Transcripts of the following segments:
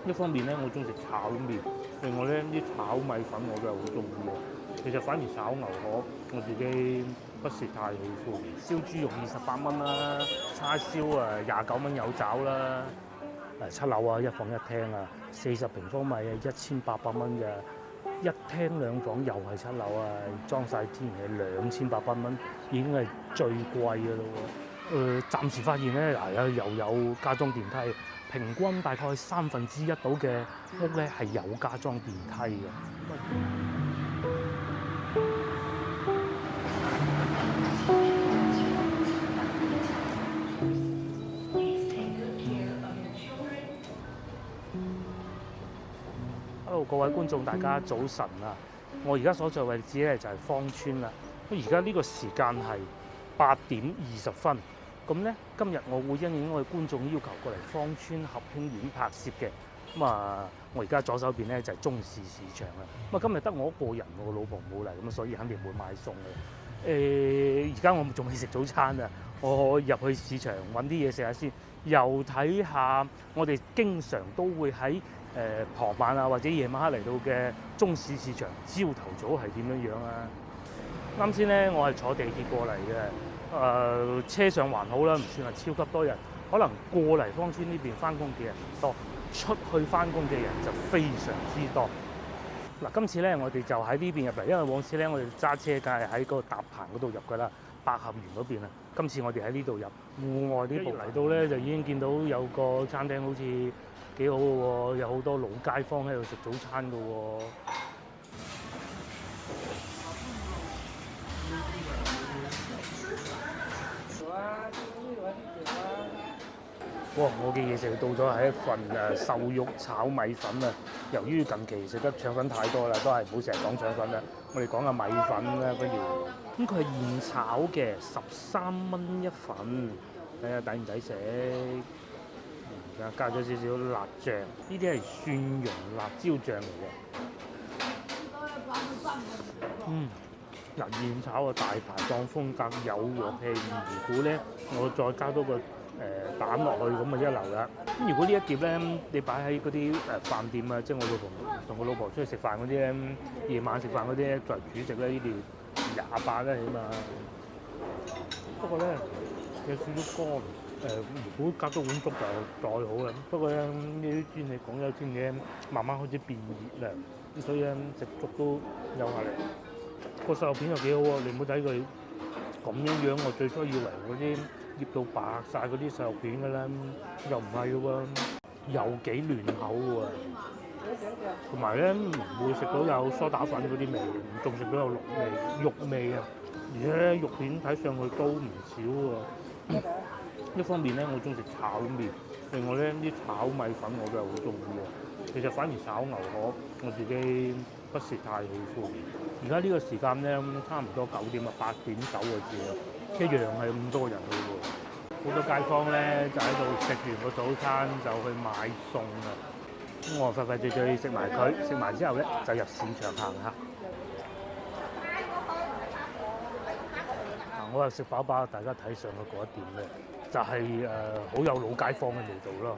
一方面咧，我中意食炒麵，另外咧啲炒米粉我都係好中意嘅。其實反而炒牛河我自己不是太喜歡。燒豬肉28蚊啦，叉燒29蚊有找啦。7樓啊，一房一廳啊，40平方米啊，1800蚊嘅。一廳兩房又係7樓啊，裝晒天然氣2800蚊，已經係最貴嘅咯喎。暫時發現咧，又有加裝電梯，平均大概1/3到嘅屋咧係有加裝電梯嘅。Hello， 各位觀眾，大家早晨啊！我而家所在位置咧就係芳村啦。咁而家呢個時間係8:20。咁咧今日我會因應我哋觀眾要求過嚟芳村合興苑拍攝嘅。我而家左手邊咧就係中市市場啦。今日得我一個人，我個老婆冇嚟，咁所以肯定會買餸嘅。而家我仲未食早餐啊！我入去市場揾啲嘢食下先，又睇下我哋經常都會喺傍晚啊或者夜晚黑嚟到嘅中市市場，朝頭早係點樣樣啊？啱先咧，我係坐地鐵過嚟嘅，車上還好啦，唔算係超級多人。可能過嚟芳村呢邊翻工嘅人唔多，出去翻工嘅人就非常之多。嗱，今次咧我哋就喺呢邊入嚟，因為往時咧我哋揸車梗係喺個搭棚嗰度入㗎啦，百合園嗰邊啊。今次我哋喺呢度入戶外呢度嚟到咧，就已經見到有個餐廳好似幾好嘅喎，有好多老街坊喺度食早餐嘅喎。哇！我嘅嘢食到咗係一份瘦肉炒米粉啊！由於近期食得腸粉太多啦，都係唔好成日講腸粉啦，我哋講下米粉啦，不如。咁佢係現炒嘅，13蚊一份，睇下抵唔抵食。加咗少少辣醬，呢啲係蒜蓉辣椒醬嚟嘅。現炒嘅大排檔風格，有鑊氣魚糊咧，我再加多個蛋落去，咁啊一流啦。咁如果呢一碟咧，你擺喺嗰啲飯店啊，即係我老婆同我老婆出去食飯嗰啲咧，夜晚食飯嗰啲咧，作為主食咧，呢碟28啦起碼。不過咧有少少乾，如果加多碗粥就再好啦。不過咧呢啲天氣廣州天氣慢慢開始變熱啦，咁所以咧食粥都有壓力。個瘦肉片又幾好喎，你唔好睇佢咁樣，我最初以為嗰啲醃到白晒嗰啲瘦肉片嘅啦，又唔係嘅喎，又幾嫩口嘅喎，同埋咧唔會食到有梳打粉嗰啲味，仲食到有肉味啊，而且肉片睇上去都唔少喎。一方面咧，我中意食炒麵，另外咧啲炒米粉我都係好中意嘅。其實反而炒牛河我自己不是太喜歡。而家呢個時間咧，差唔多9點啊，8:09個字啦，一樣係咁多人嘅喎。好多街坊咧就喺度食完個早餐就去買餸啊。咁我快快脆脆食埋佢，食埋之後咧就入市場行下。我又食飽飽，大家睇上去嗰一點咧，就係好有老街坊嘅味道啦，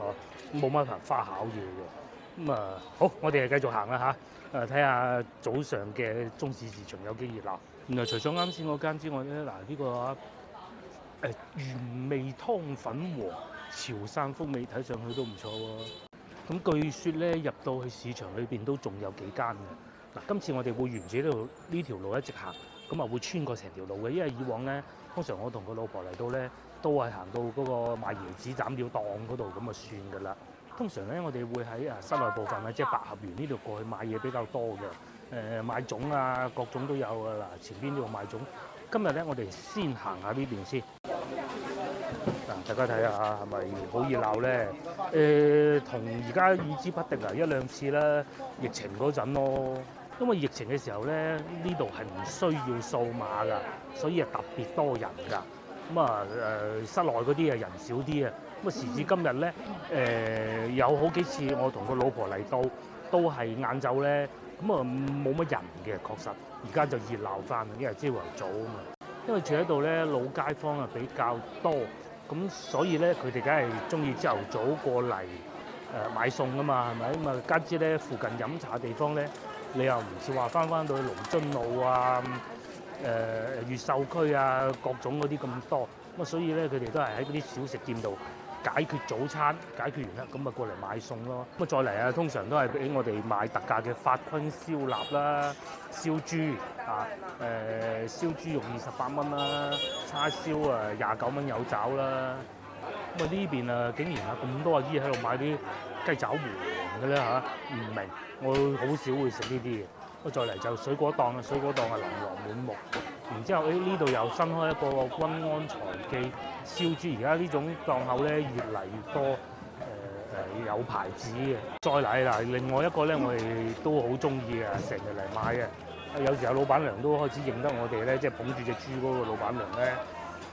嗬，冇乜花巧嘢嘅。好，我哋繼續行啦嚇，睇下早上嘅中市市場有幾熱鬧。原來除咗啱先嗰間之外咧，呢個原味湯粉和潮汕風味睇上去都唔錯喎。咁據說咧入到去市場裏邊都仲有幾間嘅。今次我哋會沿住呢條路一直行，咁啊會穿過成條路嘅，因為以往咧通常我同個老婆嚟到咧都係行到嗰個賣椰子斬料檔嗰度咁啊算㗎啦。通常咧我哋會喺室內部分啊，即係百合園呢度過去買嘢比較多嘅，買粽啊各種都有㗎啦。前邊呢度賣粽，今日咧我哋先行下呢邊先。大家睇下係咪好熱鬧咧？同而家與之不敵啊，1-2次啦，疫情嗰陣咯。因為疫情嘅時候咧，呢度係唔需要掃碼㗎，所以係特別多人㗎。室內嗰啲人少啲啊。時至今日咧，有好幾次我同個老婆嚟到，都係晏晝咧，冇乜人嘅，確實。而家就熱鬧翻，因為朝頭早啊嘛。因為住喺度咧，老街坊啊比較多，咁所以咧佢哋梗係中意朝頭早過嚟買餸啊嘛，係咪？咁啊加之咧附近飲茶地方咧，你又唔似話翻到去龍津路啊、越秀區啊各種嗰啲咁多，咁啊所以咧佢哋都係喺嗰啲小食店度解決早餐，解決完啦，咁啊過嚟買餸咯。咁啊再嚟啊，通常都係俾我哋買特價嘅法坤燒臘啦、燒豬啊、燒豬肉28蚊啦，叉燒啊29蚊有找啦。咁啊呢邊啊竟然啊咁多阿姨喺度買啲雞爪黃嘅咧嚇，唔明，我好少會食呢啲嘅。咁再嚟就水果檔啊，水果檔啊琳琅滿目。然之後呢度又新開一個君安財記燒豬，而家呢種檔口咧越嚟越多，有牌子嘅。再嚟嗱，另外一個咧我哋都好中意嘅，成日嚟買嘅。有時候老闆娘都開始認得我哋咧，即係捧住隻豬嗰個老闆娘咧。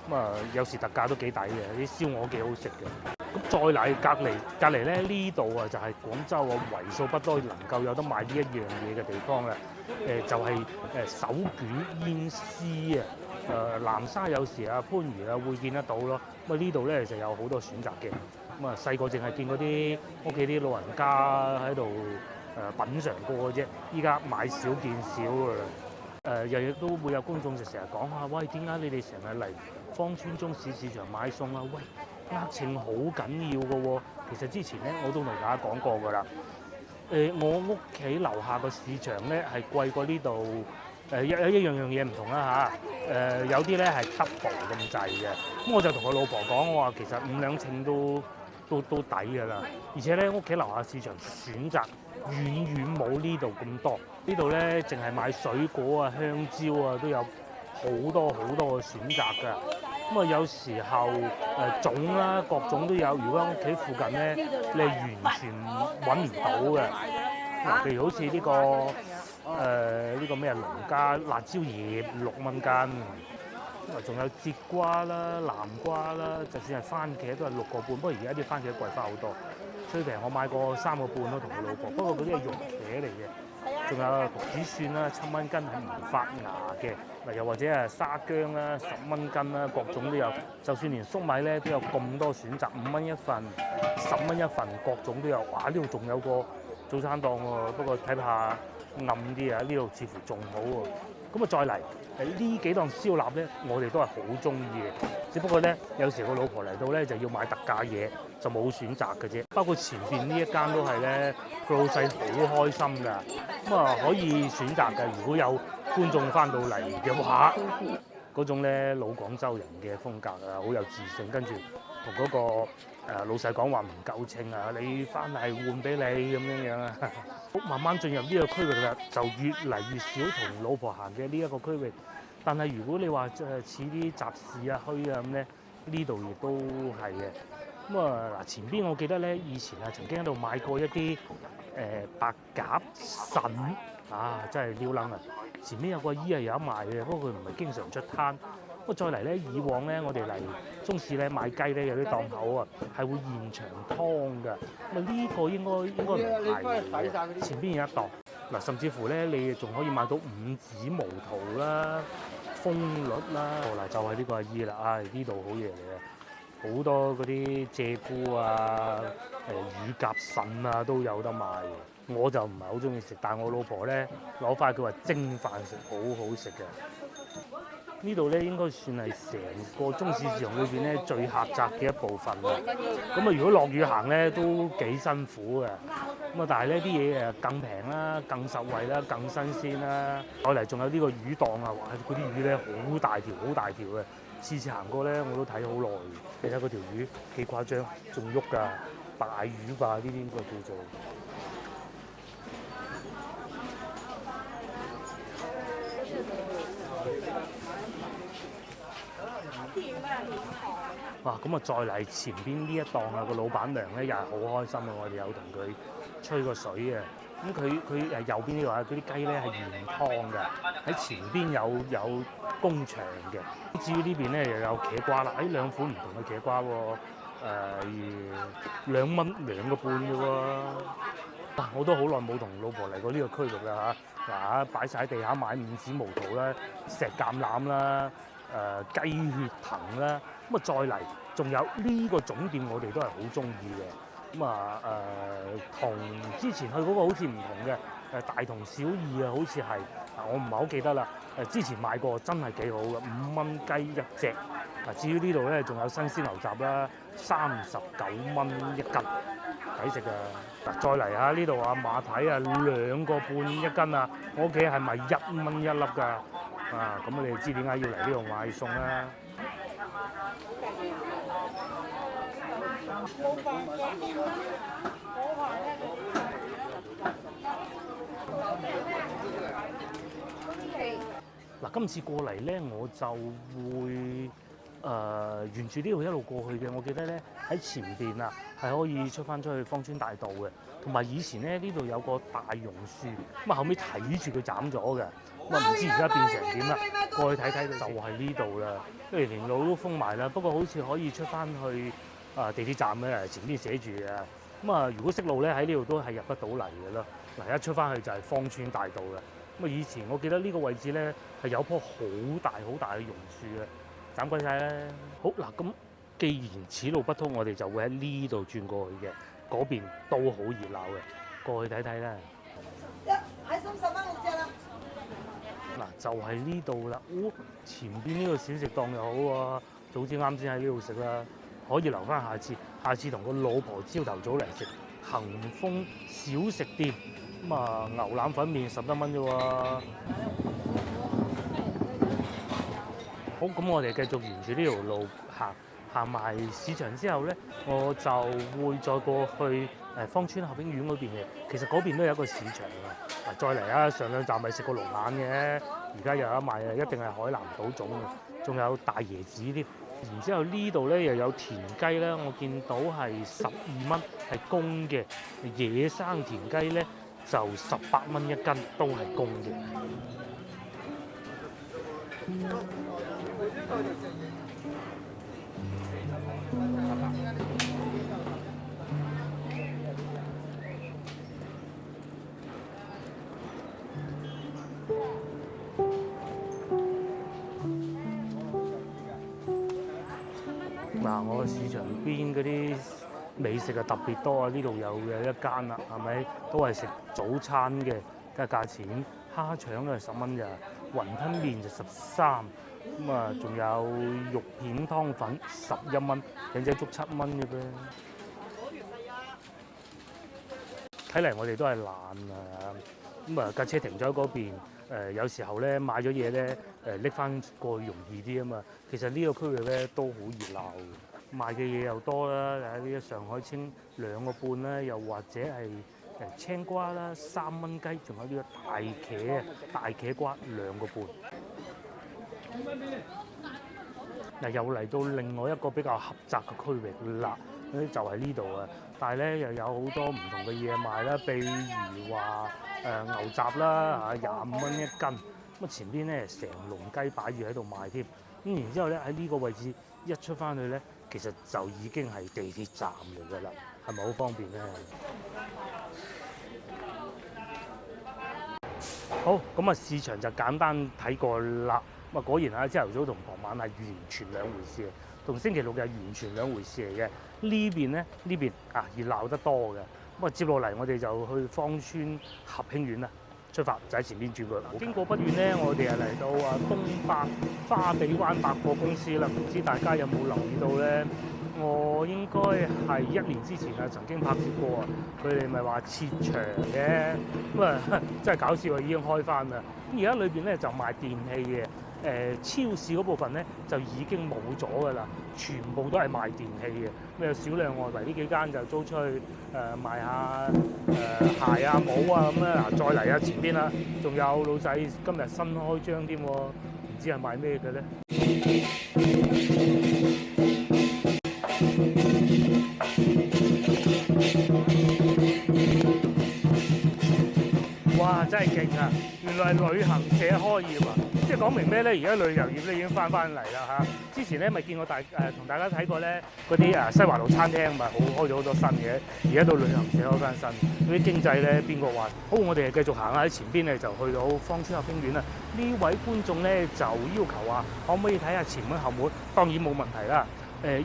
咁啊，有時特價都幾抵嘅，啲燒鵝幾好食嘅。咁再嚟隔離咧，呢度啊就係廣州啊為數不多能夠有得賣呢一樣嘢嘅地方啦。就係手卷煙絲啊。南沙有時啊番禺啊會見得到咯。咁啊呢度咧就有好多選擇嘅。咁啊細個淨係見嗰啲屋企啲老人家喺度品嚐過嘅啫，依家買少見少㗎啦。日日都會有公眾就成日講話，喂，點解你哋成日嚟芳村中市市場買餸啊？喂，額秤好緊要嘅喎。其實之前咧我都同大家講過㗎啦。我屋企樓下個市場咧係貴過呢度，一樣嘢唔同啦嚇。有啲咧係 double 咁滯嘅。咁我就同我老婆講，我話其實5兩秤都抵㗎啦。而且咧屋企樓下市場選擇遠遠冇呢度咁多。呢度咧淨係買水果啊、香蕉啊都有好多嘅選擇㗎。咁啊有時候種啦，各種都有。如果喺屋企附近咧，你係完全揾唔到嘅。譬如好似呢個咩啊農家辣椒葉6蚊斤，仲有節瓜啦、南瓜啦，就算係番茄都係6個半。不過而家啲番茄貴翻好多，最平我買過3個半咯，同我老婆。不過嗰啲係肉茄嚟嘅。仲有焗子蒜啦，7蚊斤係唔發芽嘅。嗱，又或者係沙姜啦，10蚊斤啦，各種都有。就算連粟米咧都有咁多選擇，5蚊一份、10蚊一份，各種都有。哇！呢度仲有個早餐檔喎，不過睇下暗啲啊，呢度似乎仲好喎。咁啊，再嚟呢幾檔燒臘咧，我哋都係好中意嘅。只不過咧，有時個老婆嚟到咧就要買特價嘢，就冇選擇嘅啫。包括前邊呢一間都係咧，個老細好開心㗎。咁啊，可以選擇嘅。如果有觀眾翻到嚟嘅話，嗰種咧老廣州人嘅風格啊，好有自信，跟住同嗰個老細講話唔夠稱啊，你翻嚟換俾你咁樣啊。慢慢進入呢個區域啦，就越嚟越少同老婆行嘅呢一個區域。但係如果你話似啲集市啊、墟啊咁咧，呢度亦都係嘅。咁啊嗱，前邊我記得咧，以前啊曾經喺度買過一啲白鴿腎啊，真係撩撚啊！前面有個阿姨係有得賣嘅，不過佢唔係經常出攤。不過再嚟咧，以往咧我哋嚟中市咧買雞咧，有啲檔口啊係會現場劏㗎。咁啊呢個應該唔係嘅。前邊有一檔嗱，甚至乎咧你仲可以買到五指毛肚啦、蜂栗啦。嗱就係呢個阿姨啦，唉呢度好嘢嚟嘅，好多嗰啲鷓鴣啊、乳鴿腎啊都有得賣嘅。我就唔係好中意食，但係我老婆咧攞翻佢話蒸飯食，好好食嘅。呢度咧應該算係成個中市市場裏邊咧最狹窄嘅一部分啦。咁啊，如果落雨行咧都幾辛苦嘅。咁啊，但係呢啲嘢誒更平啦、更實惠啦、更新鮮啦。再嚟仲有呢個魚檔啊，哇！嗰啲魚咧好大條嘅，次次行過咧我都睇好耐。你睇嗰條魚幾誇張，仲喐㗎，大魚吧？呢啲應該叫做。哇！咁啊，再嚟前邊呢一檔啊，個老闆娘咧又係好開心啊！我哋有同佢吹個水啊。咁佢右邊呢度啊，嗰啲雞咧係原湯嘅，喺前邊有工場嘅。至於呢邊咧又有茄瓜啦，兩款唔同嘅茄瓜喎，2蚊2個半嘅喎。哇！我都好耐冇同老婆嚟過呢個區域啦嚇。嗱，擺晒喺地下買五指毛肚啦、石橄欖啦、雞血藤啦。咁啊，再嚟仲有呢個總店，我哋都係好中意嘅。咁啊同之前去嗰個好似唔同嘅，大同小異啊，好似係我唔係好記得啦。之前買過真係幾好嘅，5蚊雞一隻。至於呢度咧仲有新鮮牛雜啦，39蚊一斤，抵食啊！嗱，再嚟下呢度啊馬蹄啊，2個半一斤啊！我屋企係咪1蚊一粒㗎？咁你哋知點解要嚟呢度買餸啦？嗱，今次過嚟咧，我就會沿住呢度一路過去嘅。我記得咧喺前邊啊，係可以出翻出去芳村大道嘅。同埋以前咧呢度有個大榕樹，咁啊後尾睇住佢斬咗嘅，咁啊唔知而家變成點啦。過去睇睇就係呢度啦，因為連路都封埋啦。不過好似可以出翻去地鐵站咧，前邊寫住嘅。咁啊，如果識路咧喺呢度都係入得到嚟嘅咯。嗱，一出翻去就係芳村大道啦。咁啊，以前我記得呢個位置咧係有棵好大嘅榕樹嘅，斬鬼晒啦。好嗱，咁既然此路不通，我哋就會喺呢度轉過去嘅，嗰邊都好熱鬧嘅，過去睇睇啦。喺30蚊6隻啦。嗱，就係呢度啦。前邊呢個小食檔又好喎，早知啱先喺呢度食啦，可以留翻下次同個老婆朝頭早嚟食恒豐小食店。咁啊，牛腩粉麵11蚊啫喎。好，咁我哋繼續沿住呢條路行埋市場之後咧，我就會再過去芳村合興苑嗰邊嘅。其實嗰邊都有一個市場㗎。嗱，再嚟啊，上2站咪食過龍眼嘅，而家又有得賣啊，一定係海南島種嘅，仲有大椰子添。然之後呢度咧又有田雞咧，我見到係12蚊，係公嘅。野生田雞咧就18蚊一斤，都係公嘅。嗱，我市場邊嗰啲美食啊特別多啊！呢度有一間啦，係咪都係食早餐嘅？睇下價錢，蝦腸都係10蚊咋，雲吞麵就13，咁啊仲有肉片湯粉11蚊，艇仔粥7蚊嘅啫。睇嚟我哋都係懶啊！咁啊架車停咗喺嗰邊，有時候咧買咗嘢咧拎翻過去容易啲啊嘛。其實呢個區域咧都好熱鬧，賣嘅嘢又多啦。呢個上海青2個半啦，又或者係青瓜啦3蚊雞，仲有呢個大茄瓜2個半。嗱，又嚟到另外一個比較狹窄嘅區域啦，就係呢度啊。但係咧又有好多唔同嘅嘢賣啦，譬如話牛雜啦25蚊一斤。咁啊前邊咧成籠雞擺住喺度賣添。咁然之後咧喺呢個位置一出翻去咧，其實就已經係地鐵站嚟㗎啦，係咪好方便咧？好，咁啊市場就簡單睇過啦。咁啊果然啊，朝頭早同傍晚係完全兩回事嘅，同星期六日完全兩回事嚟嘅。呢邊啊熱鬧得多嘅。咁啊接落嚟我哋就去芳村合興苑啦。出發就喺前邊轉過。經過不遠咧，我哋係嚟到東百花地灣百貨公司啦。唔知大家有冇留意到咧？我應該係1年之前啊，曾經拍攝過啊。佢哋咪話撤場嘅，咁啊真係搞笑啊！已經開翻啦。咁而家裏邊咧就賣電器嘅，超市嗰部分咧就已經冇咗㗎啦，全部都係賣電器嘅。咁有少量外圍呢幾間就租出去賣下鞋啊、帽啊咁啦。嗱，再嚟啊前邊啦，仲有老細今日新開張添喎，唔知係賣咩嘅咧？哇！真係勁啊！原來係旅行社開業啊！即係講明咩咧？而家旅遊業咧已經翻嚟啦嚇。之前咧咪見過同大家睇過咧嗰啲西華路餐廳咪開咗好多新嘅，而家到旅行社開翻新。嗰啲經濟咧邊個話？好，我哋繼續行喺前邊咧就去到芳村合興苑啦。呢位觀眾咧就要求話可唔可以睇下前門後門？當然冇問題啦。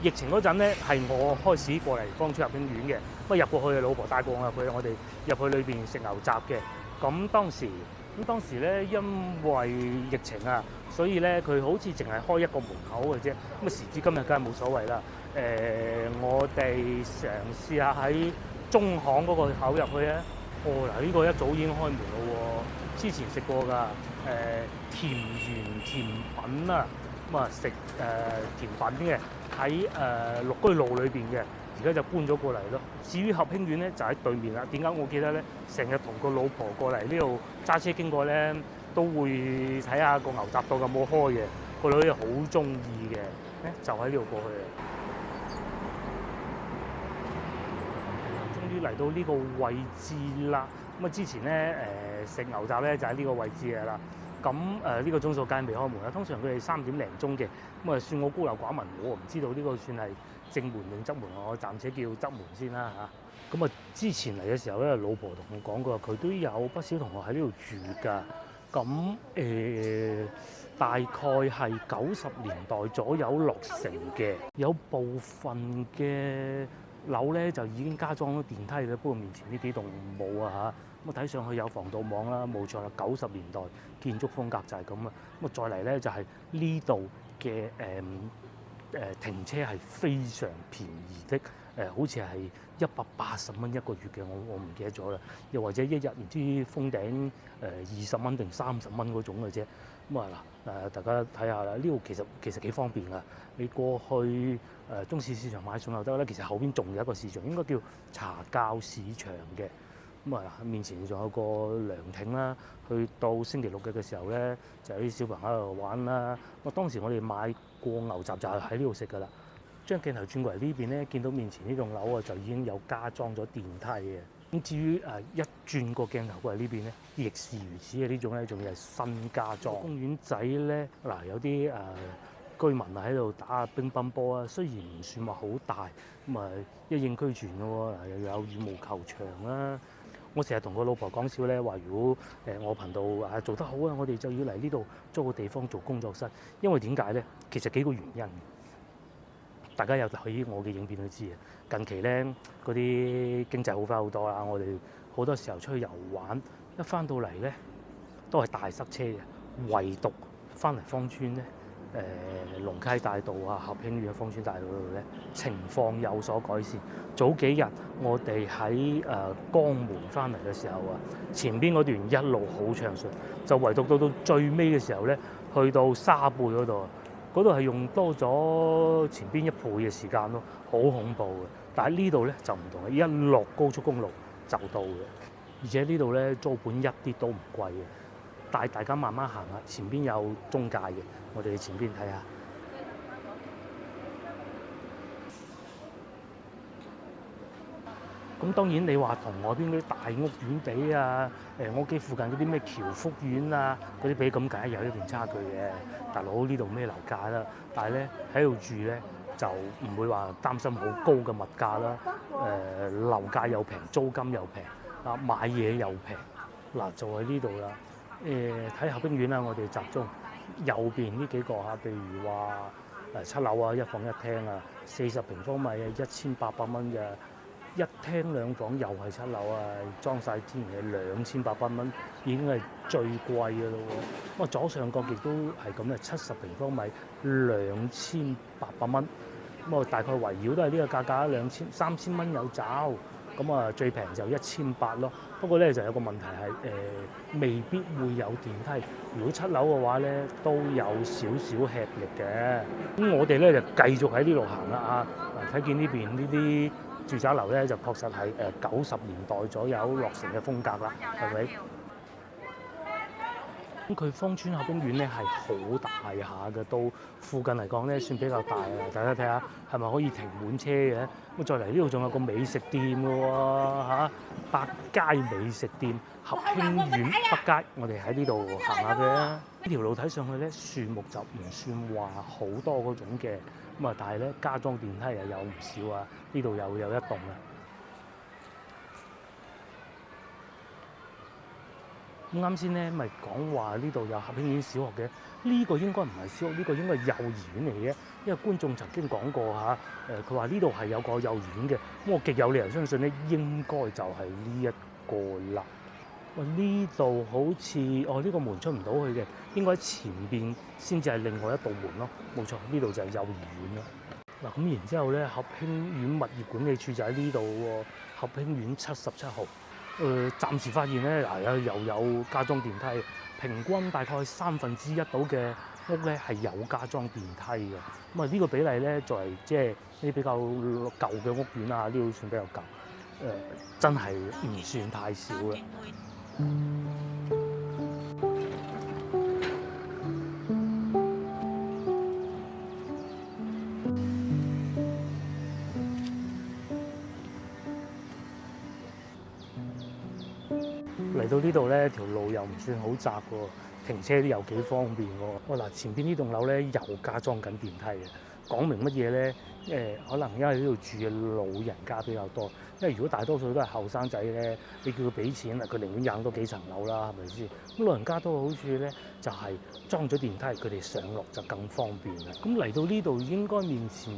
疫情嗰陣咧，係我開始過嚟芳村合興苑嘅，咁入過去，老婆帶過我入去，我哋入去裏邊食牛雜嘅。咁當時咧，因為疫情啊，所以咧佢好似淨係開一個門口嘅啫。咁啊時至今日，梗係冇所謂啦。我哋嘗試下喺中巷嗰個口入去咧。嗱，呢個一早已經開門咯喎。之前食過㗎，田園甜品啊，咁啊食甜品嘅喺綠居路裏邊嘅，而家就搬咗過嚟咯。至於合興苑咧，就喺對面啦。點解我記得咧？成日同個老婆過嚟呢度揸車經過咧，都會睇下個牛雜檔有冇開嘅。個女好中意嘅，就喺呢度過去啊。終於嚟到呢個位置啦！咁啊之前咧食牛雜咧就喺呢個位置嘅啦。咁呢個鐘數梗係未開門啦。通常佢哋3點零鐘嘅。咁啊算我孤陋寡聞，我唔知道呢個算係正門定側門，我暫且叫側門先啦嚇。咁啊之前嚟嘅時候咧，老婆同我講過，佢都有不少同學喺呢度住㗎。咁大概係90年代左右落成嘅，有部分嘅樓咧就已經加裝咗電梯啦，不過面前呢幾棟冇啊嚇。咁睇上去有防盜網啦，冇錯啦，90年代建築風格就係咁啊。咁啊再嚟咧就係呢度嘅停車係非常便宜的，好似係180蚊一個月嘅，我唔記得咗啦。又或者一日唔知封頂20蚊定30蚊嗰種嘅啫。咁啊嗱大家睇下啦，呢度其實幾方便㗎。你過去中市市場買餸又得啦，其實後邊仲有一個市場，應該叫茶教市場嘅。咁啊嗱，面前仲有個涼亭啦。去到星期六日嘅時候咧，就有啲小朋友喺度玩啦。當時我哋買過牛雜就係喺呢度食㗎啦。將鏡頭轉過嚟呢邊咧，見到面前呢棟樓啊，就已經有加裝咗電梯嘅。咁至於一轉個鏡頭過嚟呢邊咧，亦是如此嘅。呢種咧仲要係新加裝。公園仔咧嗱，有啲居民啊喺度打下乒乓波啊，雖然唔算話好大，咁啊一應俱全嘅喎。嗱，又有羽毛球場啦。我成日同個老婆講笑咧，話如果我頻道做得好啊，我哋就要嚟呢度租個地方做工作室。因為點解咧？其實幾個原因。大家有睇我嘅影片都知啊。近期咧嗰啲經濟好翻好多啦，我哋好多時候出去遊玩，一翻到嚟咧都係大塞車嘅。唯獨翻嚟芳村咧，龍溪大道啊、合興苑嘅芳村大道嗰度咧，情況有所改善。早幾日我哋喺江門翻嚟嘅時候啊，前邊嗰段一路好暢順，就唯獨到最尾嘅時候咧，去到沙貝嗰度，嗰度係用多咗前邊1倍嘅時間咯，好恐怖嘅。但係呢度咧就唔同啦，一落高速公路就到嘅，而且呢度咧租本一啲都唔貴嘅。帶大家慢慢行下，前邊有中介嘅，我哋前邊睇下。咁當然你話同外邊嗰啲大屋苑比啊，我屋企附近嗰啲咩僑福苑啊嗰啲比，咁梗係有一段差距嘅。大佬呢度咩樓價啦？但係咧喺度住咧就唔會話擔心好高嘅物價啦。樓價又平，租金又平，買嘢又平。嗱就喺呢度啦。睇合興苑啦，我哋集中右邊呢幾個嚇，譬如話7樓啊，1房1廳啊，40平方米啊，1800蚊嘅，1廳2房又係7樓啊，裝晒之前嘅2800蚊，已經係最貴嘅咯喎。咁左上角亦都係咁嘅，70平方米2800蚊，咁大概圍繞都係呢個價格，3000蚊有找。咁啊最平就1800咯。不過咧就有個問題係未必會有電梯。如果7樓嘅話咧，都有少少吃力嘅。咁我哋咧就繼續喺呢度行啦啊！睇見呢邊呢啲住宅樓咧，就確實係90年代左右落成嘅風格啦，係咪？咁佢芳村合興苑咧係好大下嘅，到附近嚟講咧算比較大啊！大家睇下係咪可以停滿車嘅？咁再嚟呢度仲有個美食店嘅喎嚇，百佳美食店合興苑北街，我哋喺呢度行下嘅。呢條路睇上去咧樹木就唔算話好多嗰種嘅，咁啊但係咧加裝電梯又有唔少啊！呢度又有一棟啊！咁啱先咧，咪講話呢度有合興苑小學嘅，呢個應該唔係小學，呢個應該係幼兒園嚟嘅。因為觀眾曾經講過嚇，佢話呢度係有個幼兒園嘅，咁我極有理由相信咧，應該就係呢一個啦。喂，呢度好似呢個門出唔到去嘅，應該喺前邊先至係另外一道門咯。冇錯，呢度就係幼兒園啦。嗱，咁然之後咧，合興苑物業管理處就喺呢度喎，合興苑77號。暫時發現咧，又有加裝電梯，平均大概1/3到嘅屋咧係有加裝電梯嘅。咁啊，呢個比例咧，作為即係啲比較舊嘅屋苑啊，呢度算比較舊，真係唔算太少嘅。嚟到呢度咧，條路又唔算好窄喎，停車都有幾方便喎。嗱，前邊呢棟樓咧又加裝緊電梯嘅，講明乜嘢咧？可能因為呢度住嘅老人家比較多，因為如果大多數都係後生仔咧，你叫佢俾錢啊，佢寧願養多幾層樓啦，係咪先？咁老人家都好處咧，就係裝咗電梯，佢哋上落就更方便啦。咁嚟到呢度應該面前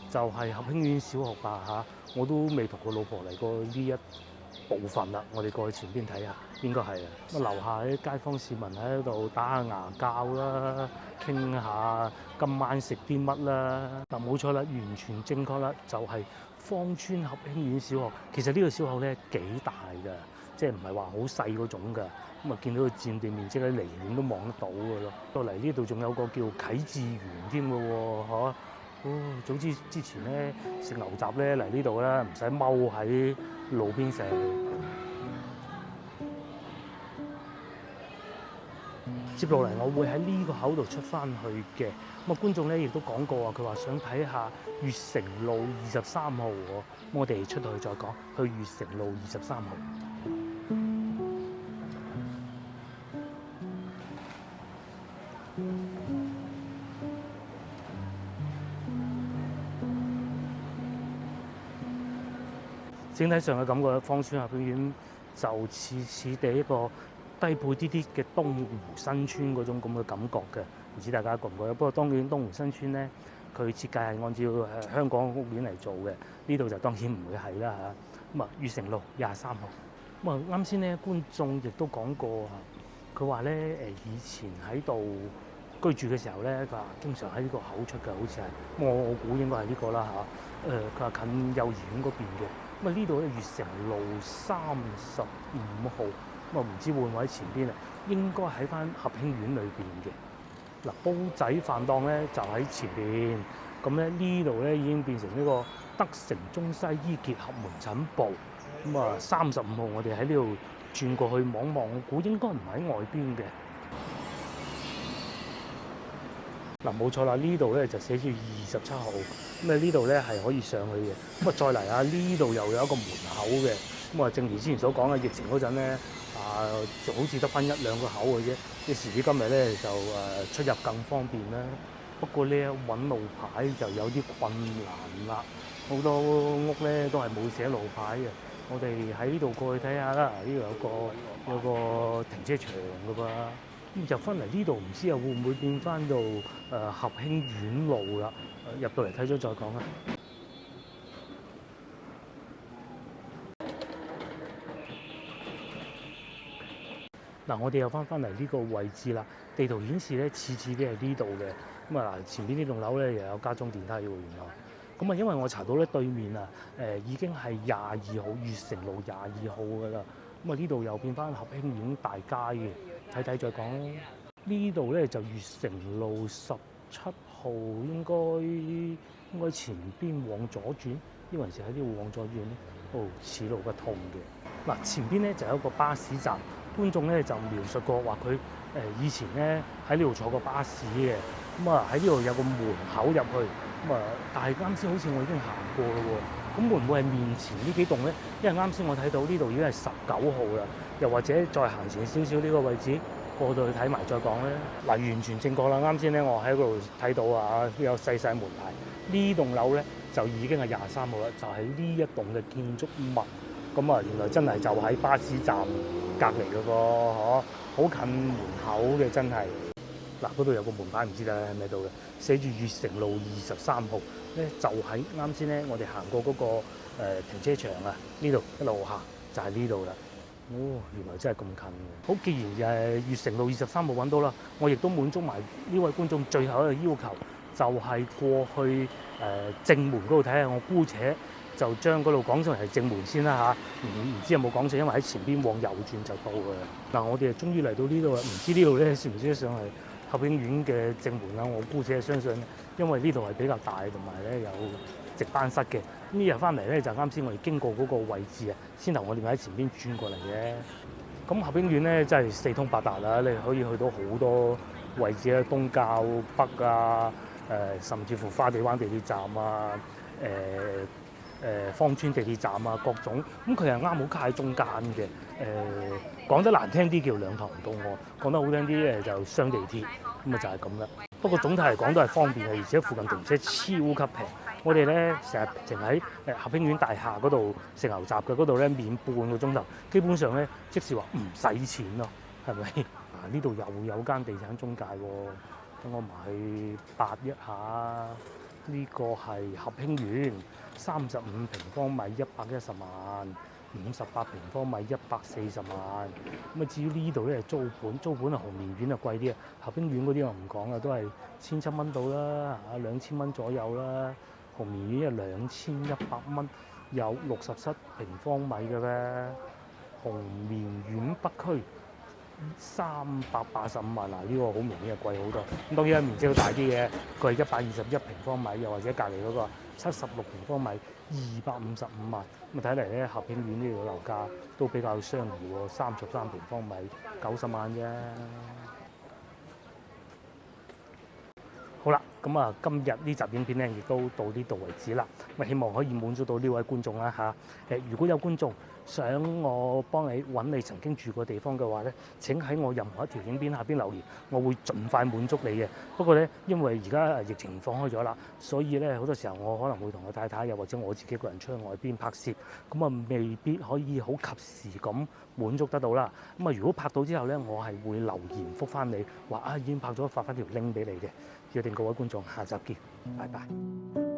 就係合興苑小學吧嚇，我都未同個老婆嚟過呢一部分啦，我哋過去前邊睇下，應該係啊。咁樓下啲街坊市民喺度打下牙膠啦，傾下今晚食啲乜啦。嗱，冇錯啦，完全正確啦，就係芳村合興苑小學。其實呢個小學咧幾大㗎，即係唔係話好細嗰種㗎。咁啊，見到個佔地面積咧，離遠都望得到㗎咯。到嚟呢度仲有個叫啟智園添㗎喎，嚇。早知之前咧食牛雜咧嚟呢度啦，唔使踎喺路邊食。接落嚟，我會喺呢個口度出翻去嘅。咁啊，觀眾咧亦都講過啊，佢話想睇下悅誠路23號喎。咁我哋出到去再講，去悅誠路23號。整體上嘅感覺，芳村合興苑就似地一個低配啲啲嘅東湖新村嗰種咁嘅感覺嘅，唔知大家覺唔覺得？不過當然東湖新村咧，佢設計係按照香港屋苑嚟做嘅，呢度就當然唔會係啦嚇。咁啊，悅誠路23號。咁啊，啱先咧觀眾亦都講過啊，佢話咧以前喺度居住嘅時候咧，佢話經常喺呢個口出嘅，好似係我估應該係呢個啦嚇。佢話近幼兒園嗰邊嘅。咁啊，呢度咧悅誠路35號，咁啊唔知會唔會喺前邊啊？應該喺翻合興苑裏邊嘅。嗱，煲仔飯檔咧就喺前邊，咁咧呢度咧已經變成呢個德成中西醫結合門診部。咁啊35號我哋喺呢度轉過去望望，我估應該唔喺外邊嘅。嗱，冇錯啦，呢度咧就寫住27號，咁啊呢度咧係可以上去嘅。咁啊再嚟啊，呢度又有一個門口嘅。咁啊，正如之前所講嘅，疫情嗰陣咧，就好似得翻1-2個口嘅啫。即時至今日咧就出入更方便啦。不過咧揾路牌就有啲困難啦，好多屋咧都係冇寫路牌嘅。我哋喺呢度過去睇下啦，呢度有個停車場㗎噃。咁入翻嚟呢度，唔知又會唔會變翻到合興苑路啦？入到嚟睇咗再講啦。嗱，我哋又翻嚟呢個位置啦。地圖顯示咧，似啲係呢度嘅。咁啊，嗱，前邊呢棟樓咧又有加裝電梯喎，原來。咁啊，因為我查到咧對面啊，已經係22號悅誠路22號㗎啦。咁啊，呢度又變翻合興苑大街嘅。睇睇再講。呢度咧就悅誠路17號，應該前邊往左轉，因為係喺呢度往左轉咧，此路不通嘅。嗱，前邊咧就有一個巴士站，觀眾咧就描述過話佢以前咧喺呢度坐過巴士嘅。咁啊喺呢度有個門口入去，咁啊但係啱先好似我已經行過咯喎。咁會唔會係面前呢幾棟咧？因為啱先我睇到呢度已經係19號啦，又或者再行前少少呢個位置過到去睇埋再講咧。嗱，完全正確啦！啱先咧我喺嗰度睇到啊，有細細門牌。呢棟樓咧就已經係23號啦，就係呢一棟嘅建築物。咁啊，原來真係就喺巴士站隔離嗰個，好近門口嘅真係。嗱，嗰度有個門牌，唔知大家喺咪度嘅，寫住悅誠路23號咧，就喺啱先咧，我哋行過嗰個停車場啊，呢度一路行就係呢度啦。哦，原來真係咁近嘅。好，既然悅誠路23號揾到啦，我亦都滿足埋呢位觀眾最後一個要求，就係過去正門嗰度睇下。我姑且就將嗰度講出嚟係正門先啦嚇，唔知有冇講錯，因為喺前邊往右轉就到㗎啦。嗱，我哋終於嚟到呢度啦，唔知呢度咧算唔算得上係合興苑嘅正門啦？我姑且相信，因為呢度係比較大，同埋咧有值班室嘅。呢日翻嚟咧就啱先我哋經過嗰個位置啊，先頭我哋咪喺前邊轉過嚟嘅。咁合興苑咧真係四通八達啦，你可以去到好多位置啊，東滘北啊，甚至乎花地灣地鐵站啊，芳村地鐵站啊，各種。咁佢係啱好卡喺中間嘅。講得難聽啲叫兩頭唔到岸，講得好聽啲咧就雙地鐵，咁啊就係咁啦。不過總體嚟講都係方便嘅，而且附近停車超級平。我哋咧成日淨喺合興苑大廈嗰度食牛雜嘅嗰度咧免半個鐘頭，基本上咧即是話唔使錢咯，係咪？啊，呢度又有間地產中介喎，等我埋去八一下。呢個係合興苑，35平方米110萬，58平方米140萬。咁啊，至於呢度咧係租盤，租盤啊紅棉苑啊貴啲啊，合興苑嗰啲我唔講啦，都係1700蚊到啦，2000蚊左右啦。紅棉苑係2100蚊，有67平方米嘅咧。紅棉苑北區385萬，嗱呢個好明顯係貴好多。咁當然面積都大啲嘅，佢係121平方米，又或者隔離嗰個76平方米255萬。咁啊睇嚟咧，合興苑呢度樓價都比較相宜喎，33平方米90萬啫。好啦，咁啊，今日呢集影片咧，亦都到呢度為止啦。咁希望可以滿足到呢位觀眾啦嚇。如果有觀眾想我幫你揾你曾經住過地方嘅話咧，請喺我任何一條影片下邊留言，我會盡快滿足你嘅。不過咧，因為而家疫情放開咗啦，所以咧好多時候我可能會同我太太又或者我自己個人出去外邊拍攝，咁啊未必可以好及時咁滿足得到啦。咁啊，如果拍到之後咧，我係會留言覆翻你，話已經拍咗，發翻條 link 俾你嘅。約定各位觀眾，下集見，拜拜。